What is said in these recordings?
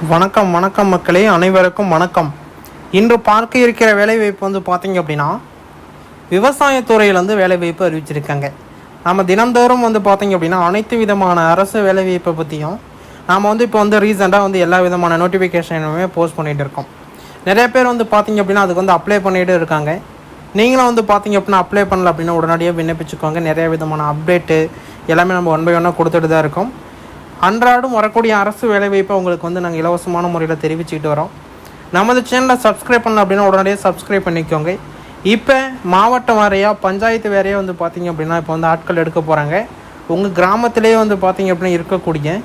வணக்கம் வணக்கம் மக்களே, அனைவருக்கும் வணக்கம். இன்று பார்க்க இருக்கிற வேலைவாய்ப்பு வந்து பார்த்தீங்க அப்படின்னா, விவசாயத்துறையில் வேலைவாய்ப்பு அறிவிச்சிருக்காங்க. நம்ம தினந்தோறும் பார்த்தீங்க அப்படின்னா அனைத்து விதமான அரசு வேலைவாய்ப்பை பற்றியும் நாம் இப்போ ரீசெண்டாக எல்லா விதமான நோட்டிஃபிகேஷனுமே போஸ்ட் பண்ணிகிட்டு இருக்கோம். நிறைய பேர் பார்த்தீங்க அப்படின்னா அதுக்கு அப்ளை பண்ணிகிட்டு இருக்காங்க. நீங்களும் பார்த்தீங்க அப்படின்னா அப்ளை பண்ணல அப்படின்னா உடனடியாக விண்ணப்பிச்சுக்கோங்க. நிறைய விதமான அப்டேட்டு எல்லாமே நம்ம ஒன் பை ஒன்னாக கொடுத்துட்டு தான் இருக்கோம். அன்றாடம் வரக்கூடிய அரசு வேலைவாய்ப்பை உங்களுக்கு நாங்கள் இலவசமான முறையில் தெரிவிச்சுக்கிட்டு வரோம். நமது சேனலை சப்ஸ்கிரைப் பண்ணல அப்படின்னா உடனடியாக சப்ஸ்கிரைப் பண்ணிக்கோங்க. இப்போ மாவட்ட வாரியாக பஞ்சாயத்து வேறையாக பார்த்தீங்க அப்படின்னா இப்போ ஆட்கள் எடுக்க போகிறாங்க. உங்கள் கிராமத்திலே பார்த்தீங்க அப்படின்னா இருக்கக்கூடிய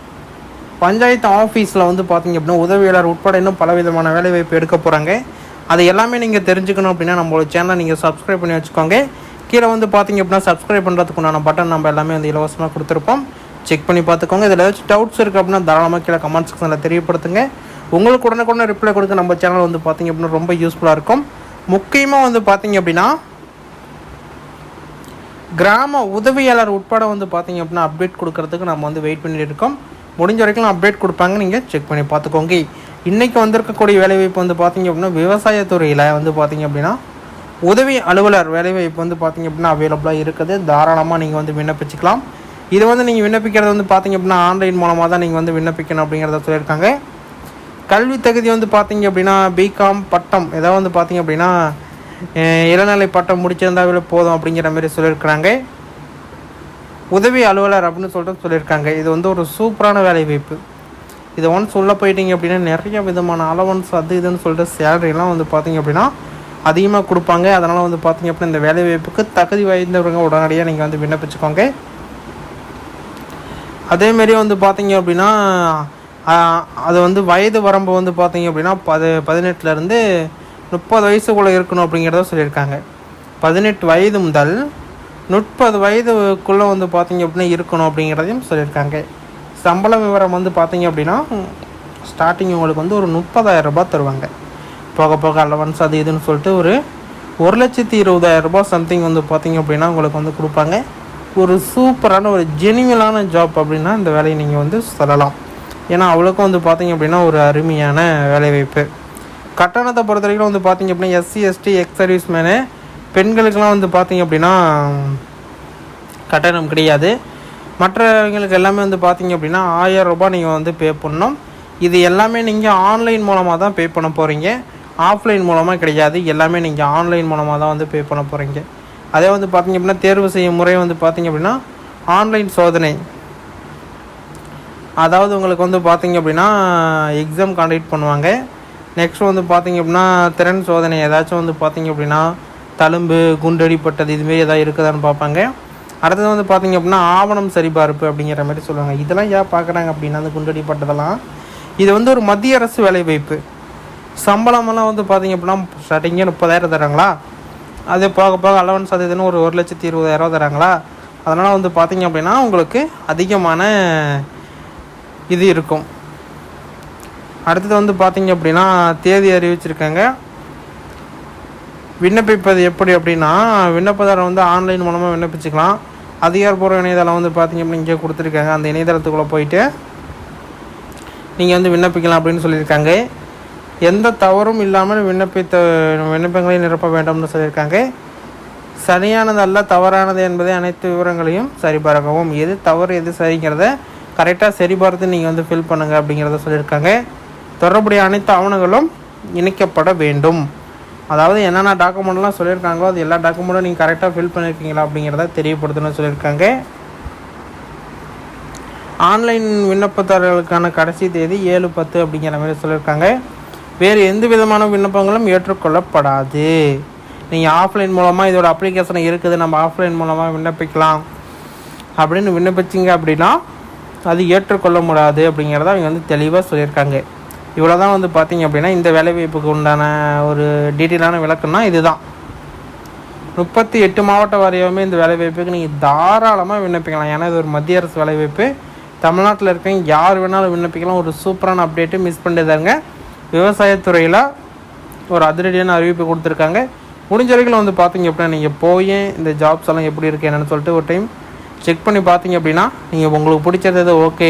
பஞ்சாயத்து ஆஃபீஸில் பார்த்தீங்க அப்படின்னா உதவியாளர் உட்பட இன்னும் பல விதமான வேலைவாய்ப்பு எடுக்க போகிறாங்க. அது எல்லாமே நீங்கள் தெரிஞ்சுக்கணும் அப்படின்னா நம்மளோட சேனலை நீங்கள் சப்ஸ்கிரைப் பண்ணி வச்சுக்கோங்க. கீழே பார்த்தீங்க அப்படின்னா சப்ஸ்கிரைப் பண்ணுறதுக்கு உண்டான பட்டன் நம்ம எல்லாமே இலவசமாக கொடுத்துருப்போம். செக் பண்ணி பார்த்துக்கோங்க. இதில் ஏதாச்சும் டவுட்ஸ் இருக்குது அப்படின்னா தாராளமாக கீழே கமெண்ட் செக்ஷனில் தெரியப்படுத்துங்க. உங்களுக்கு உடனே ரிப்ளை கொடுக்க நம்ம சேனல் பார்த்தீங்க அப்படின்னா ரொம்ப யூஸ்ஃபுல்லாக இருக்கும். முக்கியமாக பார்த்தீங்க அப்படின்னா கிராம உதவியாளர் உட்பட பார்த்தீங்க அப்படின்னா அப்டேட் கொடுக்கறதுக்கு நம்ம வெயிட் பண்ணிட்டு இருக்கோம். முடிஞ்ச வரைக்கும் அப்டேட் கொடுப்பாங்க, நீங்கள் செக் பண்ணி பார்த்துக்கோங்க. இன்றைக்கி வந்திருக்கக்கூடிய வேலைவாய்ப்பு பார்த்தீங்க அப்படின்னா விவசாயத்துறையில் பார்த்தீங்க அப்படின்னா உதவி அலுவலர் வேலைவாய்ப்பு பார்த்தீங்க அப்படின்னா அவைலபிளாக இருக்குது. தாராளமாக நீங்கள் விண்ணப்பிச்சுக்கலாம். இது நீங்கள் விண்ணப்பிக்கிறது பார்த்தீங்க அப்படின்னா ஆன்லைன் மூலமாக தான் நீங்கள் விண்ணப்பிக்கணும் அப்படிங்கிறத சொல்லியிருக்காங்க. கல்வி தகுதி பார்த்தீங்க அப்படின்னா பிகாம் பட்டம் ஏதாவது பார்த்தீங்க அப்படின்னா இளநிலை பட்டம் முடிச்சிருந்தாவே போதும் அப்படிங்கிற மாதிரி சொல்லியிருக்கிறாங்க. உதவி அலுவலர் அப்படின்னு சொல்லியிருக்காங்க. இது ஒரு சூப்பரான வேலைவாய்ப்பு. இதை சொல்ல போயிட்டீங்க அப்படின்னா நிறைய விதமான அலவன்ஸ் அது இதுன்னு சொல்லிட்டு சேலரிலாம் பார்த்தீங்க அப்படின்னா அதிகமாக கொடுப்பாங்க. அதனால் பார்த்தீங்க அப்படின்னா இந்த வேலைவாய்ப்புக்கு தகுதி வாய்ந்தவங்க உடனடியாக நீங்கள் விண்ணப்பிச்சுக்கோங்க. அதேமாரி பார்த்தீங்க அப்படின்னா அது வயது வரம்பு பார்த்தீங்க அப்படின்னா 18லேருந்து 30 வயசுக்குள்ளே இருக்கணும் அப்படிங்கிறத சொல்லியிருக்காங்க. 18 வயது முதல் 30 வயதுக்குள்ளே பார்த்தீங்க அப்படின்னா இருக்கணும் அப்படிங்கிறதையும் சொல்லியிருக்காங்க. சம்பள விவரம் பார்த்தீங்க அப்படின்னா ஸ்டார்டிங் உங்களுக்கு ஒரு 30,000 ரூபாய் தருவாங்க. போக போக அலவன்ஸ் அது இதுன்னு சொல்லிட்டு ஒரு 1,20,000 ரூபாய் சம்திங் பார்த்தீங்க அப்படின்னா உங்களுக்கு கொடுப்பாங்க. ஒரு சூப்பரான ஒரு ஜெனிவலான ஜாப் அப்படின்னா இந்த வேலையை நீங்கள் சொல்லலாம். ஏன்னா அவ்வளோக்கும் பார்த்தீங்க அப்படின்னா ஒரு அருமையான வேலைவாய்ப்பு. கட்டணத்தை பொறுத்த வரைக்கும் பார்த்தீங்க அப்படின்னா SC ST ex service men பெண்களுக்கெலாம் பார்த்தீங்க அப்படின்னா கட்டணம் கிடையாது. மற்றவங்களுக்கு எல்லாமே பார்த்தீங்க அப்படின்னா 1000 ரூபாய் நீங்கள் பே பண்ணணும். இது எல்லாமே நீங்கள் ஆன்லைன் மூலமாக தான் பே பண்ண போகிறீங்க, ஆஃப்லைன் மூலமாக கிடையாது. எல்லாமே நீங்கள் ஆன்லைன் மூலமாக தான் பே பண்ண போகிறீங்க. அதே பார்த்தீங்க அப்படின்னா தேர்வு செய்யும் முறை பார்த்தீங்க அப்படின்னா ஆன்லைன் சோதனை. அதாவது உங்களுக்கு பார்த்தீங்க அப்படின்னா எக்ஸாம் காண்டக்ட் பண்ணுவாங்க. நெக்ஸ்ட் பார்த்தீங்க அப்படின்னா திறன் சோதனை ஏதாச்சும் பார்த்தீங்க அப்படின்னா தழும்பு குண்டடிப்பட்டது இதுமாரி எதாவது இருக்குதான்னு பார்ப்பாங்க. அடுத்தது பார்த்தீங்க அப்படின்னா ஆவணம் சரிபார்ப்பு அப்படிங்கிற மாதிரி சொல்லுவாங்க. இதெல்லாம் ஏன் பார்க்குறாங்க அப்படின்னா அந்த குண்டடிப்பட்டதெல்லாம் இது ஒரு மத்திய அரசு வேலைவாய்ப்பு. சம்பளமெல்லாம் பார்த்தீங்க அப்படின்னா ஸ்டார்டிங்கே 30,000 தராங்களா, அது போக போக அலவன்ஸ் அது இதுன்னு ஒரு 1,20,000 தராங்களா. அதனால் பார்த்தீங்க அப்படின்னா உங்களுக்கு அதிகமான இது இருக்கும். அடுத்தது பார்த்தீங்க அப்படின்னா தேதி அறிவிச்சிருக்காங்க. விண்ணப்பிப்பது எப்படி அப்படின்னா விண்ணப்பதாரர் ஆன்லைன் மூலமாக விண்ணப்பிச்சுக்கலாம். அதிகாரப்பூர்வ இணையதளம் பார்த்தீங்க அப்படின்னா இங்கே கொடுத்துருக்காங்க. அந்த இணையதளத்துக்குள்ளே போயிட்டு நீங்கள் விண்ணப்பிக்கலாம் அப்படின்னு சொல்லியிருக்காங்க. எந்த தவறும் இல்லாமல் விண்ணப்பங்களை நிரப்ப வேண்டும்னு சொல்லியிருக்காங்க. சரியானது அல்ல தவறானது என்பதை அனைத்து விவரங்களையும் சரிபார்க்கவும். எது தவறு எது சரிங்கிறத கரெக்டாக சரிபார்த்து நீங்கள் ஃபில் பண்ணுங்கள் அப்படிங்கிறத சொல்லியிருக்காங்க. தொடர்புடைய அனைத்து ஆவணங்களும் இணைக்கப்பட வேண்டும். அதாவது என்னென்ன டாக்குமெண்ட்லாம் சொல்லியிருக்காங்களோ அது எல்லா டாக்குமெண்ட்டும் நீங்கள் கரெக்டாக ஃபில் பண்ணியிருக்கீங்களா அப்படிங்கிறத தெரியப்படுத்தணும்னு சொல்லியிருக்காங்க. ஆன்லைன் விண்ணப்பதாரர்களுக்கான கடைசி தேதி 7/10 அப்படிங்கிற மாதிரி சொல்லியிருக்காங்க. வேறு எந்த விதமான விண்ணப்பங்களும் ஏற்றுக்கொள்ளப்படாது. நீங்கள் ஆஃப்லைன் மூலமாக இதோட அப்ளிகேஷன் இருக்குது, நம்ம ஆஃப்லைன் மூலமாக விண்ணப்பிக்கலாம் அப்படின்னு விண்ணப்பிச்சிங்க அப்படின்னா அது ஏற்றுக்கொள்ள முடியாது அப்படிங்கிறத அவங்க தெளிவாக சொல்லியிருக்காங்க. இவ்வளோ தான் பார்த்தீங்க அப்படின்னா இந்த வேலைவாய்ப்புக்கு உண்டான ஒரு டீட்டெயிலான விளக்கம்னா இதுதான். 38 மாவட்ட வாரியாகவுமே இந்த வேலைவாய்ப்புக்கு நீங்கள் தாராளமாக விண்ணப்பிக்கலாம். ஏன்னா இது ஒரு மத்திய அரசு வேலைவாய்ப்பு. தமிழ்நாட்டில் இருக்கவங்க யார் வேணாலும் விண்ணப்பிக்கலாம். ஒரு சூப்பரான அப்டேட்டு மிஸ் பண்ணிடுதாங்க. விவசாயத்துறையில் ஒரு அதிரடியான அறிவிப்பு கொடுத்துருக்காங்க. முடிஞ்ச வரைக்கும் பார்த்தீங்க அப்படின்னா நீங்கள் போய் இந்த ஜாப்ஸ் எல்லாம் எப்படி இருக்குது என்னென்னு சொல்லிட்டு ஒரு டைம் செக் பண்ணி பார்த்தீங்க அப்படின்னா நீங்கள் உங்களுக்கு பிடிச்சது ஓகே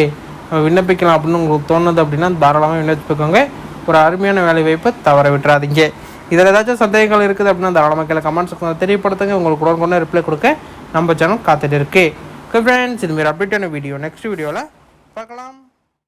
விண்ணப்பிக்கலாம் அப்படின்னு உங்களுக்கு தோணுது அப்படின்னா தாராளமாக விண்ணப்பிக்கோங்க. ஒரு அருமையான வேலை வாய்ப்பை தவற விட்டுறாதீங்க. இதில் ஏதாச்சும் சந்தேகங்கள் இருக்குது அப்படின்னா தாராளமாக கீழே கமெண்ட் செக்ஷனில் தெரியப்படுத்துங்க. உங்களுக்கு உடனே ரிப்ளை கொடுக்க நம்ம சேனல் காத்துட்டு இருக்கு. ஓகே ஃப்ரெண்ட்ஸ், இதுமாரி அப்டேட்டான வீடியோ நெக்ஸ்ட் வீடியோவில் பார்க்கலாம்.